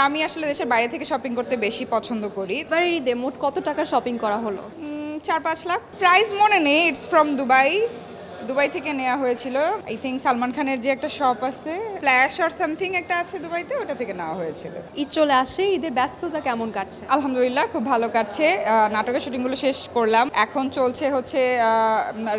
আমি আসলে দেশের বাইরে থেকে শপিং করতে বেশি পছন্দ করি। এবারের ঈদে মোট কত টাকার শপিং করা হলো? 4-5 লাখ। প্রাইস মনে নেই, ইটস ফ্রম দুবাই থেকে নেওয়া হয়েছিল। আই থিঙ্ক সালমান খানের যে একটা শপ আছে, ফ্ল্যাশ অর সামথিং একটা আছে দুবাইতে, ওটা থেকে নেওয়া হয়েছিল। ঈদ চলে আসে, ঈদের ব্যস্ততা কেমন কাটছে? আলহামদুলিল্লাহ খুব ভালো কাটছে। নাটকের শুটিংগুলো শেষ করলাম, এখন চলছে হচ্ছে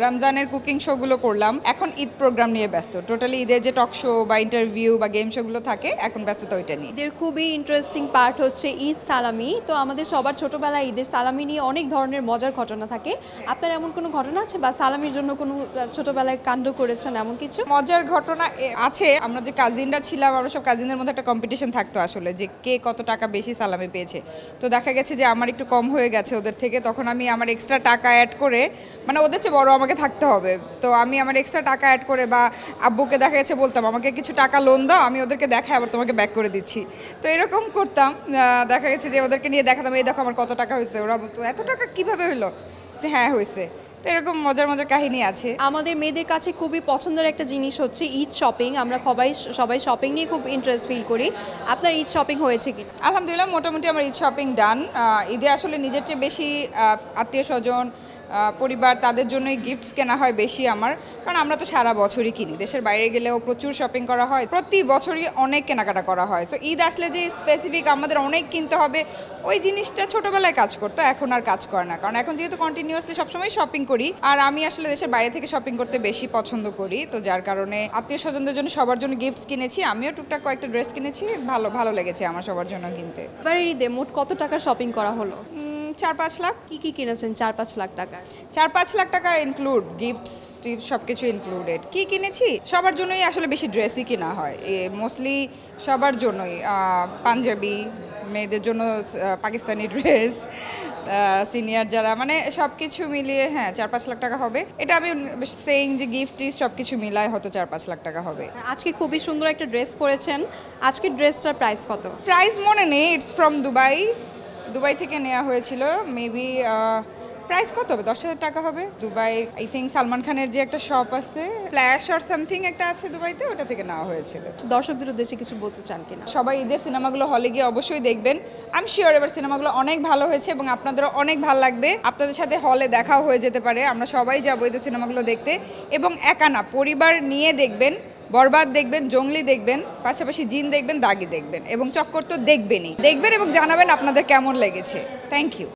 রমজানের কুকিং শোগুলো করলাম, এখন ঈদ প্রোগ্রাম নিয়ে ব্যস্ত। টোটালি ঈদের যে টক শো বা ইন্টারভিউ বা গেম শোগুলো থাকে, এখন ব্যস্ততা ওইটা নিয়ে। ঈদের খুবই ইন্টারেস্টিং পার্ট হচ্ছে ঈদ সালামি। তো আমাদের সবার ছোটবেলায় ঈদের সালামি নিয়ে অনেক ধরনের মজার ঘটনা থাকে। আপনার এমন কোনো ঘটনা আছে বা সালামির জন্য কোনো ছোটবেলায় কাণ্ড করেছেন এমন কিছু? মজার ঘটনা আছে। আমরা যে কাজিনরা ছিলাম, আমরা সব কাজিনদের মধ্যে একটা কম্পিটিশন থাকতো আসলে, যে কে কত টাকা বেশি সালামি পেয়েছে। তো দেখা গেছে যে আমার একটু কম হয়ে গেছে ওদের থেকে, তখন আমি আমার এক্সট্রা টাকা অ্যাড করে, মানে ওদের চেয়ে বড় আমাকে থাকতে হবে, তো আমি আমার এক্সট্রা টাকা অ্যাড করে বা আব্বুকে দেখা গেছে বলতাম আমাকে কিছু টাকা লোন দাও, আমি ওদেরকে দেখাই আবার তোমাকে ব্যাক করে দিচ্ছি। তো এরকম করতাম। দেখা গেছে যে ওদেরকে নিয়ে দেখাতাম, এই দেখো আমার কত টাকা হয়েছে। ওরা বলতো এত টাকা কীভাবে হলো? হ্যাঁ হয়েছে। তো এরকম মজার মজার কাহিনী আছে। আমাদের মেয়েদের কাছে খুবই পছন্দের একটা জিনিস হচ্ছে ঈদ শপিং। আমরা সবাই শপিং নিয়ে খুব ইন্টারেস্ট ফিল করি। আপনার ঈদ শপিং হয়েছে কি? আলহামদুলিল্লাহ মোটামুটি আমার ঈদ শপিং ডান। ঈদে আসলে নিজের চেয়ে বেশি আত্মীয় স্বজন, পরিবার, তাদের জন্যই গিফটস কেনা হয় বেশি আমার, কারণ আমরা তো সারা বছরই কিনি। দেশের বাইরে গেলেও প্রচুর শপিং করা হয়, প্রতি বছরই অনেক কেনাকাটা করা হয়। সো ঈদ আসলে যে স্পেসিফিক আমাদের অনেক কিনতে হবে, ওই জিনিসটা ছোটোবেলায় কাজ করতো, এখন আর কাজ করে না, কারণ এখন যেহেতু কন্টিনিউয়াসলি সবসময় শপিং করি। আর আমি আসলে দেশের বাইরে থেকে শপিং করতে বেশি পছন্দ করি, তো যার কারণে আত্মীয় স্বজনদের জন্য সবার জন্য গিফটস কিনেছি, আমিও টুকটাক কয়েকটা ড্রেস কিনেছি। ভালো লেগেছে আমার সবার জন্য কিনতে। এবারের ঈদে মোট কত টাকার শপিং করা হলো? 4-5 লাখ। কি কিনেছেন 4-5 লাখ টাকার? 4-5 লাখ টাকা ইনক্লুড গিফটস টিপস সব কিছু ইনক্লুডেড। কি কিনেছি? সবার জন্যই আসলে বেশি ড্রেসই কেনা হয়, মোস্টলি সবার জন্যই। পাঞ্জাবি, মেয়েদের জন্য পাকিস্তানি ড্রেস, সিনিয়র যারা, মানে সব কিছু মিলিয়ে 4-5 লাখ টাকা হবে। এটা আমি সেইং যে গিফট সব কিছু মিলায় হয়তো 4-5 লাখ টাকা হবে। আজকে খুবই সুন্দর একটা ড্রেস পরেছেন, আজকের ড্রেসটার প্রাইস কত? প্রাইস মনে নেই, ইটস ফ্রম দুবাই থেকে নেওয়া হয়েছিল। মেবি প্রাইস কত হবে? 10,000 টাকা হবে। দুবাই আই থিঙ্ক সালমান খানের যে একটা শপ আছে, ফ্ল্যাশ অর সামথিং একটা আছে দুবাইতে, ওটা থেকে নেওয়া হয়েছিল। দর্শকদের উদ্দেশ্যে কিছু বলতে চান কিনা? সবাই ঈদের সিনেমাগুলো হলে গিয়ে অবশ্যই দেখবেন। আমি শিওর এবার সিনেমাগুলো অনেক ভালো হয়েছে এবং আপনাদেরও অনেক ভালো লাগবে। আপনাদের সাথে হলে দেখাও হয়ে যেতে পারে। আমরা সবাই যাবো ঈদের সিনেমাগুলো দেখতে, এবং একা না, পরিবার নিয়ে দেখবেন। বরবাদ দেখবেন, জঙ্গলি দেখবেন, পাশাপাশি জিন দেখবেন, দাগি দেখবেন, এবং চক্কর তো দেখবেন এবং জানাবেন আপনাদের কেমন লেগেছে। Thank you.